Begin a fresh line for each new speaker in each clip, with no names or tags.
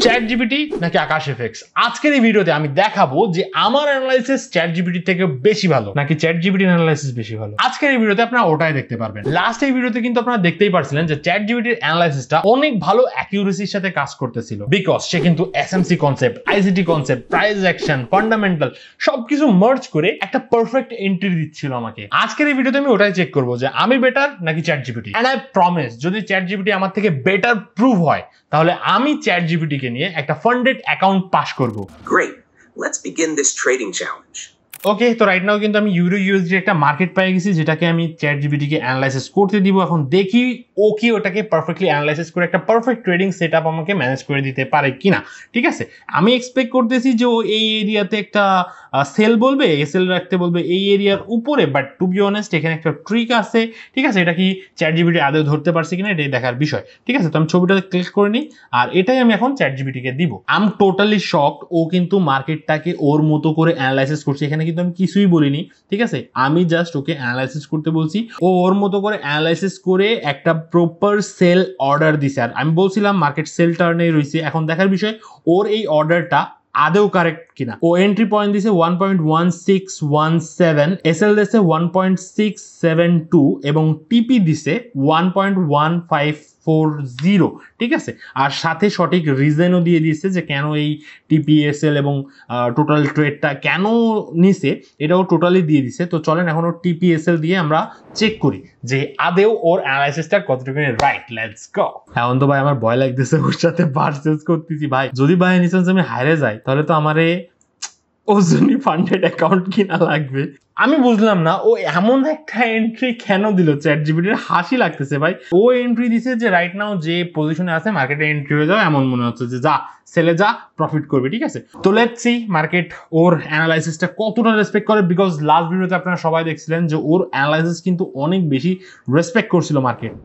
ChatGPT নাকি আকাশ FX? আজকের এই ভিডিওতে আমি দেখাবো যে আমার অ্যানালাইসিস চ্যাটজিপিটি থেকে বেশি ভালো নাকি চ্যাটজিপিটির অ্যানালাইসিস বেশি ভালো। আজকের এই ভিডিওতে আপনারা ওটাই দেখতে পারবেন। লাস্ট এই ভিডিওতে কিন্তু আপনারা দেখতেই পারছিলেন যে চ্যাটজিপিটির অ্যানালাইসিসটা অনেক ভালো অ্যাকিউরেসির সাথে কাজ করতেছিল, বিকজ সে কিন্তু SMC concept, ICT concept, price action, fundamental সবকিছু মার্জ করে একটা পারফেক্ট এন্ট্রি দিচ্ছিল আমাকে। আজকের এই ভিডিওতে আমি ওটাই চেক করবো যে আমি বেটার নাকি চ্যাটজিপিটি। এন্ড আই প্রমিস, যদি চ্যাটজিপিটি আমার থেকে বেটার প্রুভ হয় তাহলে আমি চ্যাটজিপিটি কে নিয়ে একটা ফান্ডেড অ্যাকাউন্ট পাস করব।
Great. Let's begin this trading challenge.
ওকে, তো রাইট নাও কিন্তু আমি ইউরো ইউএসডি একটা মার্কেট পেয়ে গেছি যেটাকে আমি চ্যাটজিপিটি কে অ্যানালাইসিস করতে দিব। এখন দেখি ও কি ওটাকে পারফেক্টলি অ্যানালাইসিস করে একটা পারফেক্ট ট্রেডিং সেটআপ আমাকে ম্যানেজ করে দিতে পারে কিনা। ঠিক আছে, আমি এক্সপেক্ট করতেছি যে ও এই এরিয়াতে একটা সেল বলবে, এসএল রাখতে বলবে এই এরিয়ার উপরে, বাট টু বি অনেস্ট এখানে একটা ট্রিক আছে। ঠিক আছে, এটা কি চ্যাটজিপিটি আদৌ ধরতে পারছে কিনা এটাই দেখার বিষয়। ঠিক আছে, তো আমি ছবিটা ক্লিক করে নিই আর এটাই আমি এখন চ্যাটজিপিটি কে দিব। আই এম টোটালি শকড, ও কিন্তু মার্কেটটাকে ওর মতো করে অ্যানালাইসিস করছে। এখানে কিন্তু আমি কিছুই বলিনি, ঠিক আছে, আমি জাস্ট ওকে অ্যানালাইসিস করতে বলছি। ও ওর মতো করে অ্যানালাইসিস করে একটা প্রপার সেল অর্ডার দিছে। আর আমি বলছিলাম মার্কেট সেল টার্নে রয়েছে। এখন দেখার বিষয় ওর এই অর্ডারটা আদৌ কারেক্ট কিনা। ও এন্ট্রি পয়েন্ট দিছে 1.1617, এসএল দিছে 1.672 এবং টিপি দিছে 1.1540। ঠিক আছে, আর সাথে সঠিক রিজনও দিয়ে দিয়েছে যে কেন এই টিপিএসএল এবং টোটাল ট্রেডটা কেন নিছে, এটাও টোটালি দিয়ে দিছে। তো চলেন এখন ওর টিপিএসএল দিয়ে আমরা চেক করি যে আদেও ওর অ্যানালাইসিসটা কতটুকু রাইট। Let's go. এখন তো ভাই আমার ভয় লাগতেছে ওর সাথে পারচেজ করতেছি। ভাই যদি বাই এনি চান্স আমি হারে যাই তাহলে তো আমারে ওজনি ফান্ডেড অ্যাকাউন্ট কিনা লাগবে। আমি বুঝলাম না ও এমন একটা এন্ট্রি কেন দিল। চ্যাটজিপিটির হাসি লাগতেছে ভাই। ও এন্ট্রি দিছে যে রাইট নাও যে পজিশনে আছে মার্কেটে এন্ট্রি হয়ে যাও, এমন মনে হচ্ছে যে যা সেলে যা প্রফিট করবে। ঠিক আছে, তো লেটস সি মার্কেট ওর অ্যানালাইসিসটা কতটা রেসপেক্ট করে, বিকজ লাস্ট ভিডিওতে আপনারা সবাই দেখছিলেন যে ওর অ্যানালাইসিস কিন্তু অনেক বেশি রেসপেক্ট করছিল মার্কেট।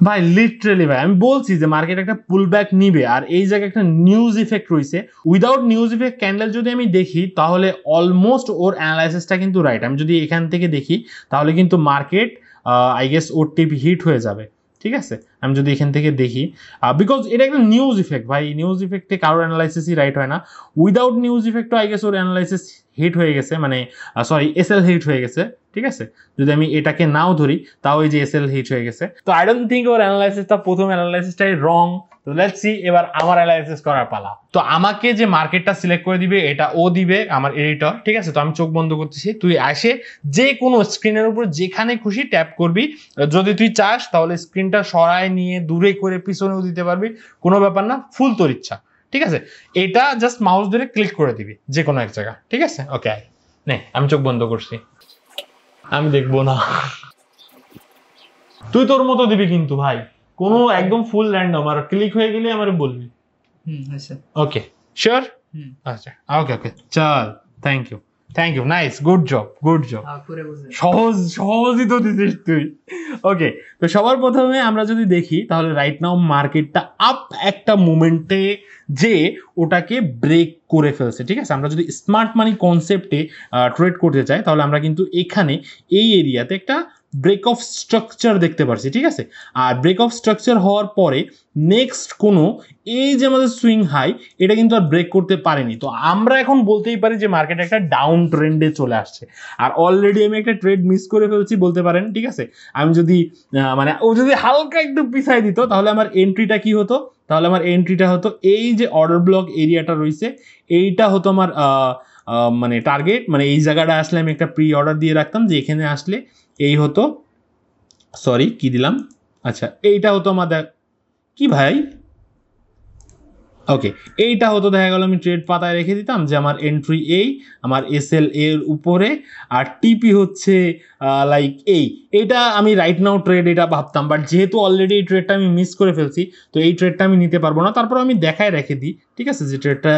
ভাই লিটারেলি ভাই আমি বলছি যে মার্কেট একটা পুল ব্যাক নিবে আর এই জায়গায় একটা নিউজ ইফেক্ট রয়েছে। উইদাউট নিউজ ইফেক্ট ক্যান্ডেল যদি আমি দেখি তাহলে অলমোস্ট ওর অ্যানালাইসিসটা কিন্তু রাইট। আমি যদি এখান থেকে দেখি তাহলে কিন্তু মার্কেট আই গেস ওর টিপি হিট হয়ে যাবে। ঠিক আছে, আমি যদি এখান থেকে দেখি, বিকজ এটা একটা নিউজ ইফেক্ট ভাই। নিউজ ইফেক্টে কারোর অ্যানালাইসিসই রাইট হয় না। উইদাউট নিউজ ইফেক্টও আই গেস ওর অ্যানালাইসিস হিট হয়ে গেছে, মানে সরি এসএল হিট হয়ে গেছে। ঠিক আছে, যদি আমি এটাকে নাও ধরি তাও এই যে এসএল হিট হয়ে গেছে। তো আই ডোন্ট থিঙ্ক ওর অ্যানালাইসিসটা প্রথম অ্যানালাইসিসটাই রং। তো লেটস সি এবার আমার অ্যানালাইসিস করার পালা। তো আমাকে যে মার্কেটটা সিলেক্ট করে দিবে এটা ও দিবে, আমার এডিটর। ঠিক আছে, তো আমি চোখ বন্ধ করতেছি। তুই আসে যে কোনো স্ক্রিনের উপর যেখানে খুশি ট্যাপ করবি। যদি তুই চাস তাহলে স্ক্রিনটা সরায় নিয়ে দূরে করে পিছনেও দিতে পারবি, কোনো ব্যাপার না, ফুল তোর ইচ্ছা। ঠিক আছে, এটা জাস্ট মাউস ধরে ক্লিক করে দিবি যে কোনো এক জায়গা। ঠিক আছে, ওকে নে আমি চোখ বন্ধ করছি, আমি দেখবো না। তুই তোর মতো দিবি কিন্তু ভাই, কোনো একদম ফুল র্যান্ডম, আর ক্লিক হয়ে গেলে আমার বলবি।
আচ্ছা
ওকে শিওর। আচ্ছা ওকে ওকে চল, thank you thank you, nice, good job good job. সহজই তো দিছিস তুই। ওকে, তো সবার প্রথমে আমরা যদি দেখি তাহলে রাইট নাও মার্কেটটা আপ একটা মোমেন্টে যে ওটাকে ব্রেক করে ফেলছে। ঠিক আছে, আমরা যদি স্মার্ট মানি কনসেপ্টে ট্রেড করতে চাই তাহলে আমরা কিন্তু এখানে এই এরিয়াতে একটা ব্রেক অফ স্ট্রাকচার দেখতে পারছি। ঠিক আছে, আর ব্রেক অফ স্ট্রাকচার হওয়ার পরে নেক্সট কোনো এই যে আমাদের সুইং হাই এটা কিন্তু আর ব্রেক করতে পারেনি। তো আমরা এখন বলতেই পারি যে মার্কেট একটা ডাউন ট্রেন্ডে চলে আসছে। আর অলরেডি আমি একটা ট্রেড মিস করে ফেলছি বলতে পারেন। ঠিক আছে, আমি যদি মানে ও যদি হালকা একটু পিছাই দিত তাহলে আমার এন্ট্রিটা কি হতো, তাহলে আমার এন্ট্রিটা হতো এই যে অর্ডার ব্লক এরিয়াটা রয়েছে, এইটা হতো আমার মানে টার্গেট। মানে এই জায়গাটা আসলে আমি একটা প্রি অর্ডার দিয়ে রাখতাম যে এখানে আসলে এই হতো, সরি কি দিলাম, আচ্ছা এইটা হতো আমাদের কি ভাই, ওকে এইটা হতো, দেখা গেল আমি ট্রেড পাতায় রেখে দিতাম যে আমার এন্ট্রি এই, আমার এসএল এর উপরে, আর টিপি হচ্ছে লাইক এইটা আমি রাইট নাও ট্রেড এটা ভাবতাম। বাট যেহেতু অলরেডি এই ট্রেডটা আমি মিস করে ফেলছি তো এই ট্রেডটা আমি নিতে পারবো না। তারপর আমি দেখায় রেখে দিই। ঠিক আছে, যে ট্রেডটা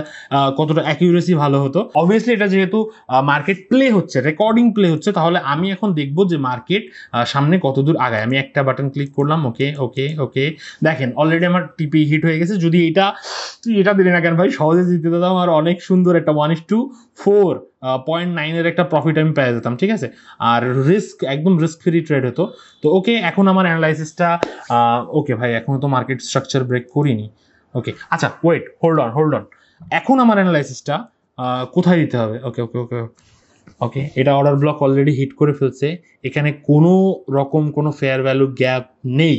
কতটা অ্যাকিউরেসি ভালো হতো। অবভিয়াসলি এটা যেহেতু মার্কেট প্লে হচ্ছে, রেকর্ডিং প্লে হচ্ছে, তাহলে আমি এখন দেখবো যে মার্কেট সামনে কতদূর আগায়। আমি একটা বাটন ক্লিক করলাম, ওকে ওকে ওকে, দেখেন অলরেডি আমার টিপি হিট হয়ে গেছে। যদি এটা তুই এটা দিলি না কেন ভাই, সহজে জিতে দিতাম আর অনেক সুন্দর একটা 1:4.9 এর একটা প্রফিট আমি পেয়ে যেতাম। ঠিক আছে, আর রিস্ক একদম রিস্ক ফ্রি ট্রেড হতো। তো ওকে, এখন আমার অ্যানালাইসিসটা ওকে ভাই, এখনো তো মার্কেট স্ট্রাকচার ব্রেক করিনি। ওকে আচ্ছা ওয়েট হোল্ড অন এখন আমার অ্যানালাইসিসটা কোথায় দিতে হবে ওকে ওকে ওকে ওকে এটা অর্ডার ব্লক অলরেডি হিট করে ফেলছে এখানে কোনো রকম কোনো ফেয়ার ভ্যালু গ্যাপ নেই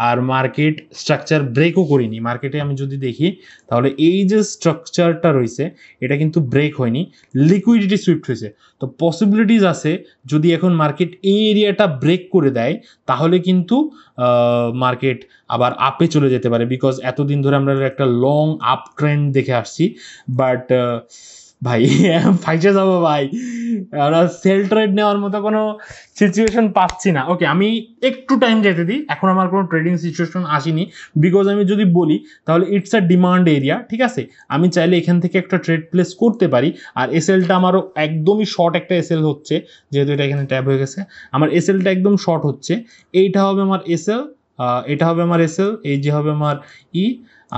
আর মার্কেট স্ট্রাকচার ব্রেকও করিনি মার্কেটে আমি যদি দেখি তাহলে এই যে স্ট্রাকচারটা রয়েছে এটা কিন্তু ব্রেক হয়নি লিকুইডিটি সুইফট হয়েছে তো পসিবিলিটিস আছে যদি এখন মার্কেট এই এরিয়াটা ব্রেক করে দেয় তাহলে কিন্তু মার্কেট আবার আপে চলে যেতে পারে বিকজ এতদিন ধরে আমরা একটা লং আপ ট্রেন্ড দেখে আসছি বাট ভাই ফাইসে যাবো ভাই আমরা সেল ট্রেড নেওয়ার মতো কোনো সিচুয়েশন পাচ্ছি না ওকে আমি একটু টাইম যেতে দিই এখন আমার কোনো ট্রেডিং সিচুয়েশন আসেনি বিকজ আমি যদি বলি তাহলে ইটস আ ডিমান্ড এরিয়া ঠিক আছে আমি চাইলে এখান থেকে একটা ট্রেড প্লেস করতে পারি আর এসএলটা আমারও একদমই শর্ট একটা এসএল হচ্ছে যেহেতু এটা এখানে ট্যাব হয়ে গেছে আমার এসএলটা একদম শর্ট হচ্ছে এইটা হবে আমার এসএল এটা হবে আমার এসএল এই যে হবে আমার ই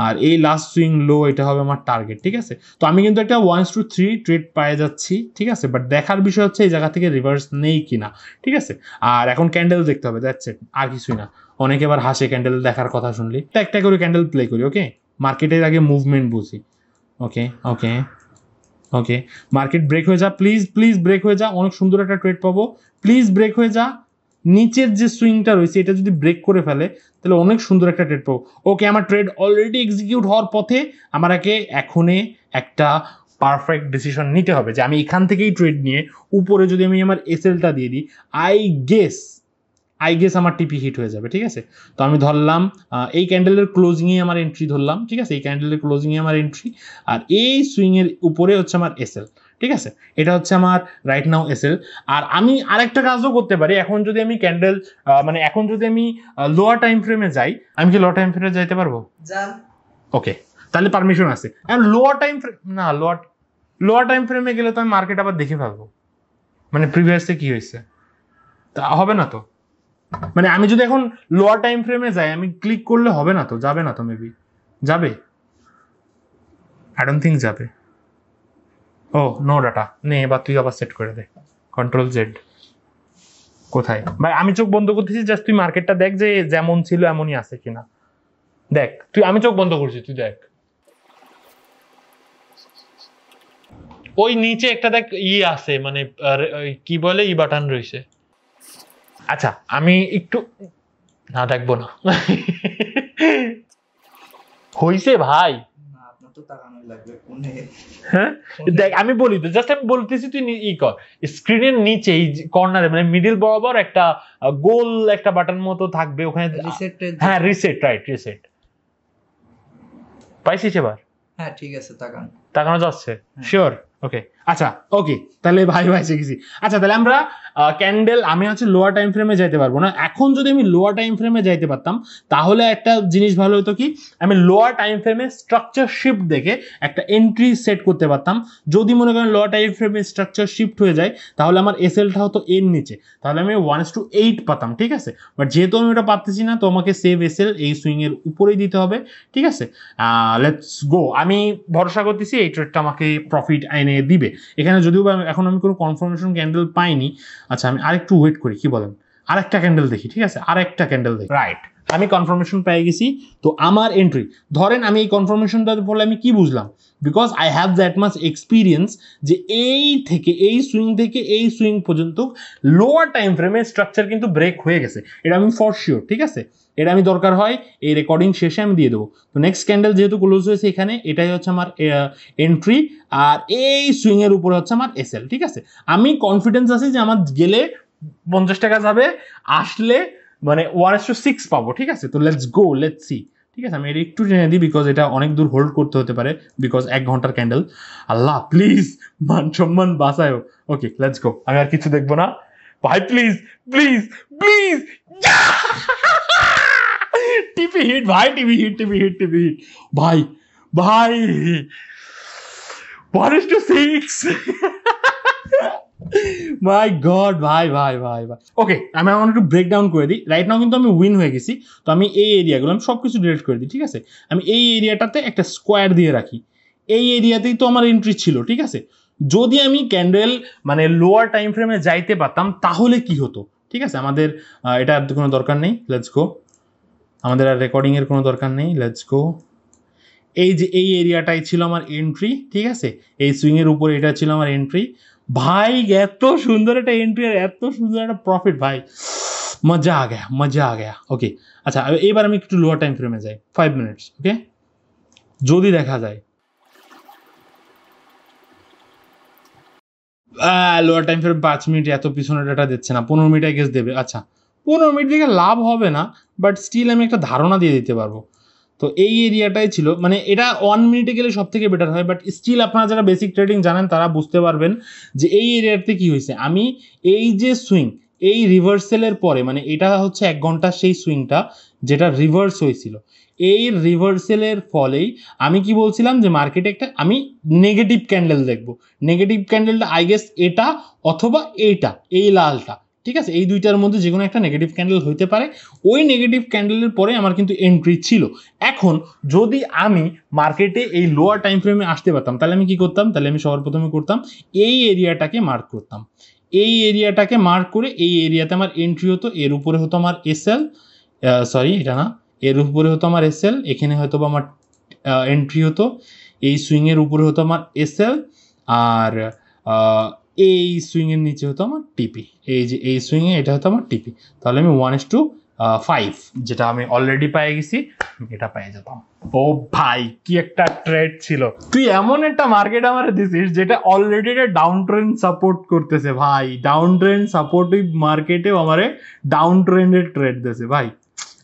আর এই লাস্ট সুইং লো এটা হবে আমার টার্গেট ঠিক আছে তো আমি কিন্তু একটা 1-3 ট্রেড পেয়ে যাচ্ছি ঠিক আছে বাট দেখার বিষয় হচ্ছে এই জায়গা থেকে রিভার্স নেই কিনা ঠিক আছে আর এখন ক্যান্ডেল দেখতে হবে দ্যাটস ইট আর কিছুই না অনেকে আবার হাসে ক্যান্ডেল দেখার কথা শুনলি একটা করে ক্যান্ডেল প্লে করি ওকে মার্কেটের আগে মুভমেন্ট বুঝি ওকে ওকে ওকে মার্কেট ব্রেক হয়ে যা প্লিজ ব্রেক হয়ে যা অনেক সুন্দর একটা ট্রেড পাবো প্লিজ ব্রেক হয়ে যা নিচের যে সুইংটা রয়েছে এটা যদি ব্রেক করে ফেলে তাহলে অনেক সুন্দর একটা ট্রেড পাবো ওকে আমার ট্রেড অলরেডি এক্সিকিউট হওয়ার পথে আমাকে এখনই একটা পারফেক্ট ডিসিশন নিতে হবে যে আমি এখান থেকেই ট্রেড নিয়ে উপরে যদি আমি আমার এসএলটা দিয়ে দিই আই গেস আমার টিপি হিট হয়ে যাবে ঠিক আছে তো আমি ধরলাম এই ক্যান্ডেলের ক্লোজিংয়ে আমার এন্ট্রি ধরলাম ঠিক আছে এই ক্যান্ডেলের ক্লোজিংয়ে আমার এন্ট্রি আর এই সুইংয়ের উপরে হচ্ছে আমার এসএল ঠিক আছে এটা হচ্ছে আমার রাইট নাও এসএল আর আমি আরেকটা কাজও করতে পারি এখন যদি আমি ক্যান্ডেল মানে এখন যদি আমি লোয়ার টাইম ফ্রেমে যাই আমি কি লোয়ার টাইম ফ্রেমে যাইতে পারবো ওকে তাহলে পারমিশন আছে আর লোয়ার টাইম ফ্রেম না লোয়ার টাইম ফ্রেমে গেলে তো আমি মার্কেট আবার দেখে ফেলবো মানে প্রিভিয়াসে কি হয়েছে তা হবে না তো মানে আমি যদি এখন লোয়ার টাইম ফ্রেমে যাই আমি ক্লিক করলে হবে না তো যাবে না তো মেবি যাবে আই ডোন্ট থিঙ্ক যাবে ও নো ডাটা নে এবার তুই আবার সেট করে দে কন্ট্রোল জেড কোথায় ভাই আমি চোখ বন্ধ করতেছি জাস্ট তুই মার্কেটটা দেখ যে যেমন ছিল এমনই আছে কিনা দেখ তুই আমি চোখ বন্ধ করছি তুই দেখ ওই নিচে একটা দেখ আছে মানে কি বলে বাটন রয়েছে আচ্ছা আমি একটু না দেখবো না হইছে ভাই হ্যাঁ দেখ আমি বলি তো জাস্ট আমি বলতেছি তুই কর স্ক্রিনের নিচে এই কর্নারে মানে মিডল বরাবর একটা গোল একটা বাটন মতো থাকবে ওখানে হ্যাঁ রিসেট পাইছিস এবার
হ্যাঁ ঠিক আছে
তাকানো যাচ্ছে শিওর ওকে আচ্ছা ওকে তাহলে ভাই শিখেছি আচ্ছা তাহলে আমরা ক্যান্ডেল আমি হচ্ছে লোয়ার টাইম ফ্রেমে যাইতে পারবো না এখন যদি আমি লোয়ার টাইম ফ্রেমে যাইতে পারতাম তাহলে একটা জিনিস ভালো হতো কি আমি লোয়ার টাইম ফ্রেমে স্ট্রাকচার শিফট দেখে একটা এন্ট্রি সেট করতে পারতাম যদি মনে করেন লোয়ার টাইম ফ্রেমে স্ট্রাকচার শিফট হয়ে যায় তাহলে আমার এসএলটা হতো এর নিচে তাহলে আমি 1:8 পাতাম ঠিক আছে বাট যেহেতু আমি ওটা পাচ্ছি না তো আমাকে সেভ এসএল এই সুইং এর উপরেই দিতে হবে ঠিক আছে লেটস গো আমি ভরসা করতেছি এই ট্রেডটা আমাকে প্রফিট এনে দিবে এখানে যদিও এখন আমি কোনো কনফার্মেশন ক্যান্ডেল পাইনি আচ্ছা আমি আরেকটু ওয়েট করি কি বলেন আরেকটা ক্যান্ডেল দেখি ঠিক আছে আরেকটা ক্যান্ডেল দেখি রাইট আমি কনফার্মেশন পেয়ে গেছি তো আমার এন্ট্রি ধরেন আমি এই কনফার্মেশনটার ফলে আমি কি বুঝলাম because I have that much experience যে এই সুইং থেকে এই সুইং পর্যন্ত লোয়ার টাইম ফ্রেমে স্ট্রাকচার কিন্তু ব্রেক হয়ে গেছে এটা আমি ফর শিওর ঠিক আছে এটা আমি দরকার হয় এই রেকর্ডিং শেষে আমি দিয়ে দেবো তো নেক্সট ক্যান্ডেল যেহেতু ক্লোজ হয়েছে এখানে এটাই হচ্ছে আমার এন্ট্রি আর এই সুইং এর উপরে হচ্ছে আমার এসএল ঠিক আছে আমি কনফিডেন্স আছে যে আমার গেলে 50 টাকা যাবে আসলে মানে 1:6 পাবো ঠিক আছে তো লেটস সি ঠিক আছে আমি এটা একটু টেনে দিই বিকজ এটা অনেক দূর হোল্ড করতে হতে পারে বিকজ 1 ঘন্টার ক্যান্ডেল আল্লাহ প্লিজ মান সম্মান বাঁচায় ওকে লেটস গো আমি আর কিছু দেখবো না ভাই প্লিজ টিপি হিট ভাই টিপি হিট ভাই 1:6 মাই গড ভাই ওকে আমি আমার একটু ব্রেক ডাউন করে দিই রাইট নাও কিন্তু আমি উইন হয়ে গেছি তো আমি এই এরিয়াগুলো আমি সবকিছু ডিলিট করে দিই ঠিক আছে আমি এই এরিয়াটাতে একটা স্কোয়ার দিয়ে রাখি এই এরিয়াতেই তো আমার এন্ট্রি ছিল ঠিক আছে যদি আমি ক্যান্ডেল মানে লোয়ার টাইম ফ্রেমে যাইতে পারতাম তাহলে কি হতো ঠিক আছে আমাদের এটা কোনো দরকার নেই লেটস গো আমাদের আর রেকর্ডিং এর কোনো দরকার নেই লেটস গো এই যে এই এরিয়াটাই ছিল আমার এন্ট্রি, ঠিক আছে, এই সুইংয়ের উপরে এটা ছিল আমার এন্ট্রি। ভাই এত সুন্দর একটা এন্ট্রি আর এত সুন্দর একটা প্রফিট, ভাই মজা আ গয়া, মজা আ গয়া। ওকে, আচ্ছা এবার আমি একটু লোয়ার টাইম ফ্রেমে যাই, 5 মিনিটস। ওকে, যদি দেখা যায় লোয়ার টাইম ফ্রেম 5 মিনিট এত পিছনে ডাটা দিচ্ছে না, 15 মিনিট গেস দেবে। আচ্ছা 15 মিনিট থেকে লাভ হবে না, বাট স্টিল আমি একটা ধারণা দিয়ে দিতে পারবো। তো এই এরিয়াটাই ছিল, মানে এটা 1 মিনিটে গেলে সব থেকে বেটার হয়, বাট স্টিল আপনারা যারা বেসিক ট্রেডিং জানেন তারা বুঝতে পারবেন যে এই এরিয়াতে কি হয়েছে। আমি এই যে সুইং, এই রিভার্সেলের পরে, মানে এটা হচ্ছে 1 ঘন্টার সেই সুইংটা যেটা রিভার্স হয়েছিল, এই রিভার্সেলের ফলেই আমি কি বলছিলাম যে মার্কেটে একটা আমি নেগেটিভ ক্যান্ডেল দেখবো। নেগেটিভ ক্যান্ডেলটা আই গেস এটা অথবা এইটা, এই লালটা, ঠিক আছে, এই দুইটার মধ্যে যে কোনো একটা নেগেটিভ ক্যান্ডেল হইতে পারে। ওই নেগেটিভ ক্যান্ডেলের পরে আমার কিন্তু এন্ট্রি ছিল। এখন যদি আমি মার্কেটে এই লোয়ার টাইম ফ্রেমে আসতে পারতাম তাহলে আমি কি করতাম, তাহলে আমি সবার প্রথমে করতাম এই এরিয়াটাকে মার্ক করতাম। এই এরিয়াটাকে মার্ক করে এই এরিয়াতে আমার এন্ট্রি হতো, এর উপরে হতো আমার এসএল, সরি এটা না, এর উপরে হতো আমার এসএল, এখানে হয়তো বা আমার এন্ট্রি হতো, এই সুইংয়ের উপরে হতো আমার এসএল, আর এই সুইংয়ের নিচে হতো আমার টিপি। এই যে এই সুইংয়ে এটা হতো আমার টিপি। তাহলে আমি 1:5 যেটা আমি অলরেডি পেয়ে গেছি, এটা পেয়ে যেতাম। ও ভাই কি একটা ট্রেড ছিল! তুই এমন একটা মার্কেট আমার দিছিস যেটা অলরেডি একটা ডাউন ট্রেন্ড সাপোর্ট করতেছে ভাই, ডাউন ট্রেন্ড সাপোর্টিভ মার্কেটেও আমারে ডাউন ট্রেন্ডের ট্রেড দিয়েছে ভাই।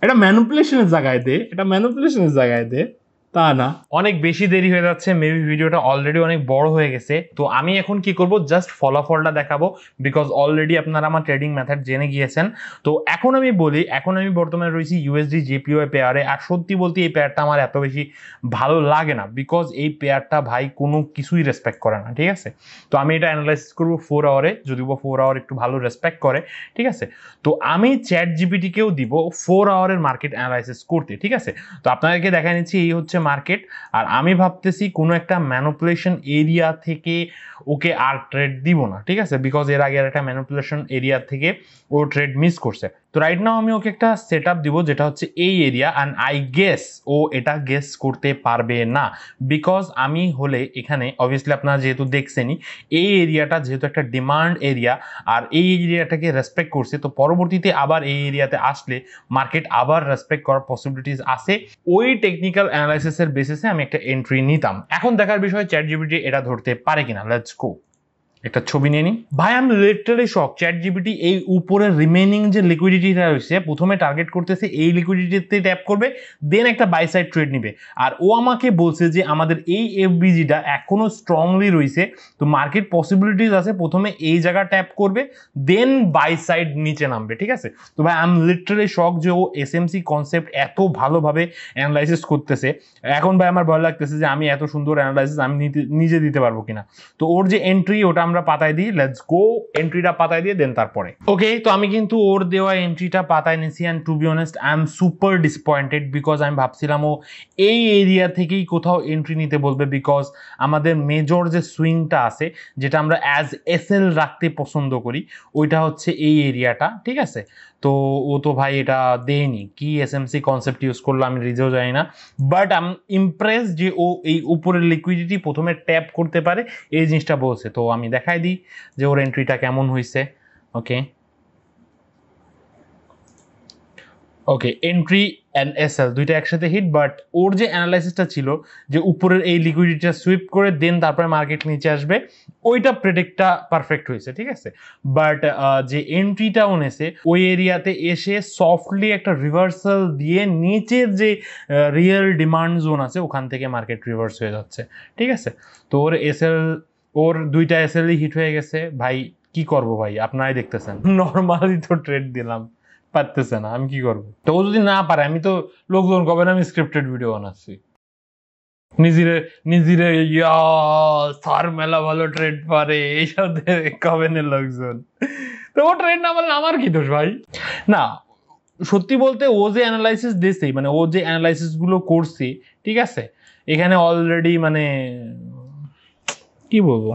এটা ম্যানিপুলেশনের জায়গায় দে, এটা ম্যানিপুলেশনের জায়গায় দে, তা না। অনেক বেশি দেরি হয়ে যাচ্ছে, মেবি ভিডিওটা অলরেডি অনেক বড় হয়ে গেছে। তো আমি এখন কি করব, জাস্ট ফলাফলটা দেখাবো, বিকজ অলরেডি আপনারা আমার ট্রেডিং মেথড জেনে গিয়েছেন। তো এখন আমি বলি, এখন আমি বর্তমানে রয়েছি ইউএসডি জেপিওয়াই পেয়ারে। আর সত্যি বলতে এই পেয়ারটা আমার এত বেশি ভালো লাগে না, বিকজ এই পেয়ারটা ভাই কোনো কিছুই রেসপেক্ট করে না, ঠিক আছে। তো আমি এটা অ্যানালাইসিস করবো 4 আওয়ারে, যদিও 4 আওয়ার একটু ভালো রেসপেক্ট করে, ঠিক আছে। তো আমি চ্যাট জিপিটিকেও দিব 4 আওয়ারের মার্কেট অ্যানালাইসিস করতে, ঠিক আছে। তো আপনাদেরকে দেখা নিচ্ছি এই হচ্ছে মার্কেট, আর আমি ভাবতেছি কোনো একটা ম্যানিপুলেশন এরিয়া থেকে ওকে আর ট্রেড দিব না, ঠিক আছে, বিকজ এর আগে একটা ম্যানিপুলেশন এরিয়া থেকে ও ট্রেড মিস করছে। তো রাইট নাও আমি ওকে একটা সেট আপ দিব যেটা হচ্ছে এই এরিয়া, অ্যান্ড আই গেস ও এটা গেস করতে পারবে না, বিকজ আমি হলে এখানে অবভিয়াসলি আপনারা যেহেতু দেখছেনই এই এরিয়াটা যেহেতু একটা ডিমান্ড এরিয়া, আর এই এরিয়াটাকে রেসপেক্ট করছে, তো পরবর্তীতে আবার এই এরিয়াতে আসলে মার্কেট আবার রেসপেক্ট করার পসিবিলিটিস আছে। ওই টেকনিক্যাল অ্যানালাইসিসের বেসিসে আমি একটা এন্ট্রি নিতাম। এখন দেখার বিষয় চ্যাট জিপিটি এটা ধরতে পারে কিনা। লেটস গো, একটা ছবি নিয়ে নিই। ভাই আমি লিটারালি শক, চ্যাট জিপিটি এই উপরের রিমেনিং যে লিকুইডিটিটা রয়েছে প্রথমে টার্গেট করতেছে, এই লিকুইডিটিতে ট্যাপ করবে, দেন একটা বাই সাইড ট্রেড নিবে। আর ও আমাকে বলছে যে আমাদের এই এফবিজিটা এখনো স্ট্রংলি রয়েছে, তো মার্কেট পসিবিলিটিস আছে প্রথমে এই জায়গা ট্যাপ করবে, দেন বাই সাইড নিচে নামবে, ঠিক আছে। তো ভাই আই এম লিটারালি শক যে ও এসএমসি কনসেপ্ট এত ভালোভাবে অ্যানালাইসিস করতেছে। এখন ভাই আমার ভয় লাগতেছে যে আমি এত সুন্দর অ্যানালাইসিস আমি নিজে দিতে পারবো কিনা। তো ওর যে এন্ট্রি ওটা আমরা পাতায় দিই, লেটস গো, এন্ট্রিটা পাতায় দিয়ে দেন তারপরে। ওকে, তো আমি কিন্তু ওর দেওয়া এন্ট্রিটা পাতায় নিছি, and to be honest I am super disappointed, because আমি ভাবছিলাম ও এই এরিয়া থেকেই কোথাও এন্ট্রি নিতে বলবে, বিকজ আমাদের মেজর যে সুইংটা আছে যেটা আমরা অ্যাজ এসএল রাখতে পছন্দ করি ওইটা হচ্ছে এই এরিয়াটা, ঠিক আছে। তো ও তো ভাই এটা দেয়নি, কি এসএমসি কনসেপ্ট ইউজ করলো আমি নিজেও জানি না, বাট আই এম ইমপ্রেস যে ও এই উপরের লিকুইডিটি প্রথমে ট্যাপ করতে পারে এই জিনিসটা বলছে। তো আমি দেখাই দিই যে ওর এন্ট্রিটা কেমন হয়েছে। ওকে ওকে, এন্ট্রি অ্যান্ড এসএল দুইটা একসাথে হিট, বাট ওর যে অ্যানালাইসিসটা ছিল যে উপরের এই লিকুইডিটিটা সুইপ করে দেন তারপরে মার্কেট নিচে আসবে, ওইটা প্রেডিক্টটা পারফেক্ট হয়েছে, ঠিক আছে। বাট যে এন্ট্রিটা এনেছে ওই এরিয়াতে এসে সফটলি একটা রিভার্সাল দিয়ে নিচের যে রিয়েল ডিমান্ড জোন আছে ওখান থেকে মার্কেট রিভার্স হয়ে যাচ্ছে, ঠিক আছে। তো ওর এসএল, ওর দুইটা এসএলই হিট হয়ে গেছে। ভাই কি করব ভাই, আপনারাই দেখতেছেন, নর্মালি তো ট্রেড দিলাম, পারতেছে না, আমি কি করবো। তো ও যদি না পারে, আমি তো লোকজন কবে না আমি স্ক্রিপ্টেড ভিডিও বানাচ্ছি, নিজেরে ইয়া স্যার মেলা ভালো ট্রেড পারে এইসব কবে না লোকজন। তো ও ট্রেড না পারলে আমার কি দোষ ভাই। না সত্যি বলতে ও যে অ্যানালাইসিস দিছে, মানে ও যে অ্যানালাইসিস গুলো করছে, ঠিক আছে, এখানে অলরেডি মানে কি বলবো।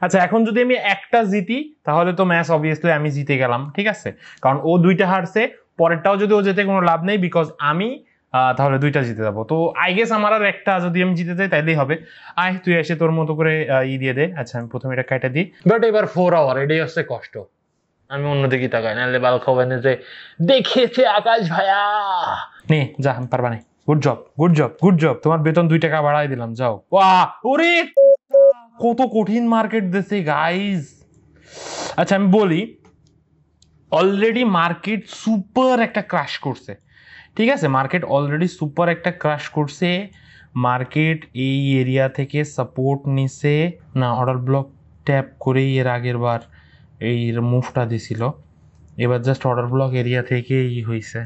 আচ্ছা এখন যদি আমি একটা জিতি তাহলে তো ম্যাচ অবভিয়াসলি আমি জিতে গেলাম, ঠিক আছে, কারণ ও দুইটা হারছে, পরেরটাও যদি ও যেতে কোনো লাভ নেই, বিকজ আমি তাহলে 2টা জিতে যাবো। তো আই গেস আমার আর একটা যদি আমি জিতে যাই তাইলেই হবে। আয় তুই এসে তোর মতো করে দিয়ে দে। আচ্ছা আমি প্রথমে এটা কেটে দিই, বাট এবার 4 আওয়ার, এটাই হচ্ছে কষ্ট। আমি অন্যদিকে তাকাই, নাহলে বাল খাওয়ানে যে দেখেছে আকাশ ভাইয়া। নে যা, আমি পারবা না। Good job good job good job, তোমার বেতন 2 টাকা বাড়াই দিলাম, যাও। ওয়াহ, ওরে কত কঠিন মার্কেট দিছে গাইস। আচ্ছা আমি বলি, অলরেডি মার্কেট সুপার একটা ক্রাশ করছে, ঠিক আছে? মার্কেট অলরেডি সুপার একটা ক্রাশ করছে। মার্কেট এই এরিয়া থেকে সাপোর্ট নিছে না, অর্ডার ব্লক ট্যাপ করেই এর আগের বার এই মুভটা দিছিল, এবার জাস্ট অর্ডার ব্লক এরিয়া থেকেই হয়েছে।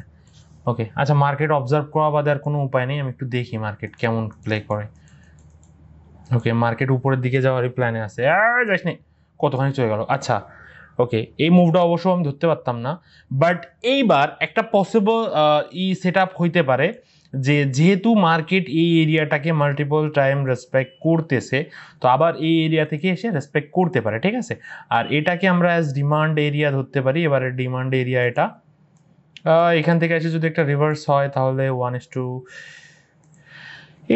ওকে আচ্ছা, মার্কেট অবজার্ভ করা বাদে আর কোনো উপায় নেই, আমি একটু দেখি মার্কেট কেমন প্লে করে। ওকে মার্কেট উপরের দিকে যাওয়ারই প্ল্যানে আছে, যাস নি, কতখানি চলে গেল। আচ্ছা ওকে, এই মুভটা অবশ্য আমি ধরতে পারতাম না, বাট এইবার একটা পসিবল সেট আপ হইতে পারে যে যেহেতু মার্কেট এই এরিয়াটাকে মাল্টিপল টাইম রেসপেক্ট করতেছে, তো আবার এই এরিয়া থেকে এসে রেসপেক্ট করতে পারে, ঠিক আছে? আর এটাকে আমরা অ্যাজ ডিমান্ড এরিয়া ধরতে পারি। এবারে ডিমান্ড এরিয়া এটা, এখান থেকে এসে যদি একটা রিভার্স হয় তাহলে 1:2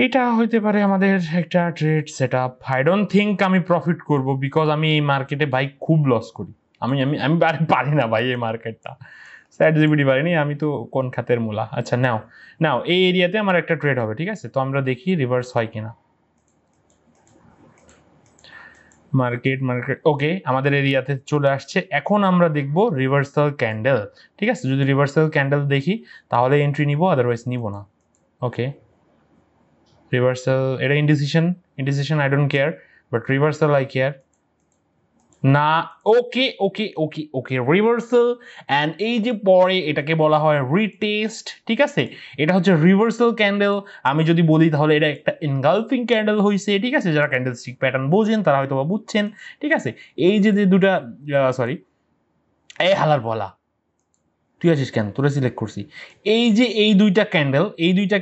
এইটা হইতে পারে আমাদের একটা trade set up. I don't think আমি প্রফিট করব, বিকজ আমি এই মার্কেটে ভাই খুব লস করি। আমি আমি আমি পারি না ভাই এই মার্কেটটা, ChatGPT পারিনি, আমি তো কোন খাতের মূলা। আচ্ছা নাও নাও, এই এরিয়াতে আমার একটা ট্রেড হবে, ঠিক আছে? তো আমরা দেখি রিভার্স হয় কিনা। মার্কেট ওকে আমাদের এরিয়াতে চলে আসছে। এখন আমরা দেখব রিভার্সাল ক্যান্ডেল, ঠিক আছে? যদি রিভার্সাল ক্যান্ডেল দেখি তাহলে এন্ট্রি নিব, আদারওয়াইজ নিব না। ওকে রিভার্সাল, এটা indecision I don't care, but reversal I care না। Okay okay okay okay reversal, and এই যে পরে এটাকে বলা হয় রিটেস্ট, ঠিক আছে? এটা হচ্ছে রিভার্সাল ক্যান্ডেল। আমি যদি বলি তাহলে এটা একটা এনগালফিং ক্যান্ডেল হয়েছে, ঠিক আছে? যারা ক্যান্ডেল স্টিক প্যাটার্ন বোঝেন তারা হয়তো বা বুঝছেন, ঠিক আছে? এই যে দুটা সরি, এই হালার বলা, তুই আছিস কেন, তোরা সিলেক্ট করছি। এই যে এই দুইটা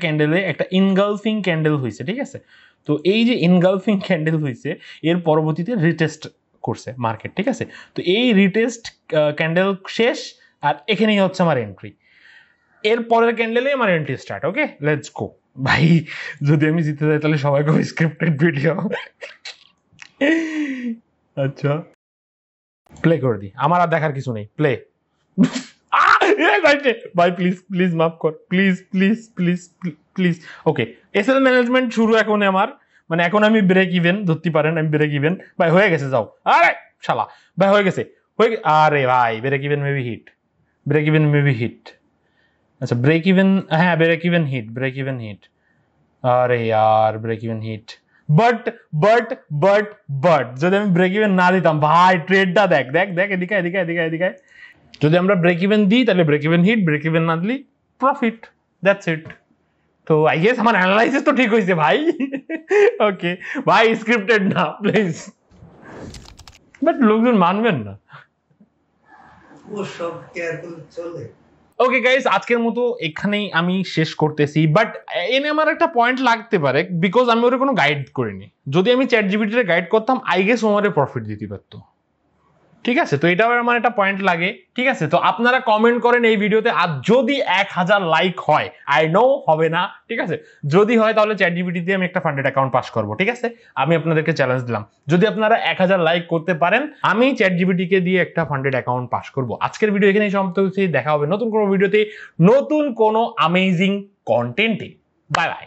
ক্যান্ডেলে একটা ইনগালফিং ক্যান্ডেল হয়েছে, ঠিক আছে? তো এই যে ইনগালফিং ক্যান্ডেল হয়েছে, এর পরবর্তীতে রিটেস্ট করছে মার্কেট, ঠিক আছে? তো এই রিটেস্ট ক্যান্ডেল শেষ, আর এখানেই হচ্ছে আমার এন্ট্রি। এর পরের ক্যান্ডেলে আমার entry start. Okay let's go ভাই, যদি আমি জিতে যাই তাহলে সবাই খুব স্ক্রিপ্টেড ভিডিও। আচ্ছা প্লে করে দিই, আমার আর দেখার কিছু নেই, প্লে। ভাই প্লিজ প্লিজ মাফ কর, please please please please. Okay SL management শুরু এখন আমার, মানে এখন আমি ব্রেক ইভেন ধরতে পারেন, আমি ব্রেক ইভেন ভাই হয়ে গেছে, যাও। আরে শালা ভাই হয়ে গেছে, আরে ভাই break even maybe hit, break even maybe hit. আচ্ছা ব্রেক ইভেন, হ্যাঁ ব্রেক ইভেন হিট। আরে यार ব্রেক ইভেন হিট, বাট যদি আমি ব্রেক ইভেন না দিতাম ভাই, ট্রেডটা দেখ দেখ দেখ, এদিকে এদিকে এদিকে এদিকে, যদি আমরা ব্রেক ইভেন দিই তাহলে break even hit, break even না দিলি প্রফিট, দ্যাটস ইট। তো আই গেস আমার অ্যানালাইসিস তো ঠিক হয়েছে ভাই। ওকে ভাই স্ক্রিপ্টেড না প্লিজ, বাট লোকজন মানবেন না। ও সব কেয়ারফুল চলে। ওকে গাইস আজকের মতো এখানেই আমি শেষ করতেছি, বাট এনে আমার একটা পয়েন্ট লাগতে পারে, বিকজ আমি ওর কোনো গাইড করিনি। যদি আমি ChatGPT রে গাইড করতাম আই গেস ওমারে প্রফিট দিতে পারতো, ঠিক আছে? তো এটাও আমার একটা পয়েন্ট লাগে, ঠিক আছে? তো আপনারা কমেন্ট করেন এই ভিডিওতে, আর যদি 1000 লাইক হয়, আই নো হবে না, ঠিক আছে? যদি হয় তাহলে ChatGPT দিয়ে আমি একটা ফান্ডেড অ্যাকাউন্ট পাস করবো, ঠিক আছে? আমি আপনাদেরকে চ্যালেঞ্জ দিলাম, যদি আপনারা 1000 লাইক করতে পারেন আমি ChatGPT কে দিয়ে একটা ফান্ডেড অ্যাকাউন্ট পাস করবো। আজকের ভিডিও এখানেই সমাপ্ত হচ্ছে, দেখা হবে নতুন কোনো ভিডিওতে, নতুন কোনো অ্যামেজিং কন্টেন্টে। Bye by.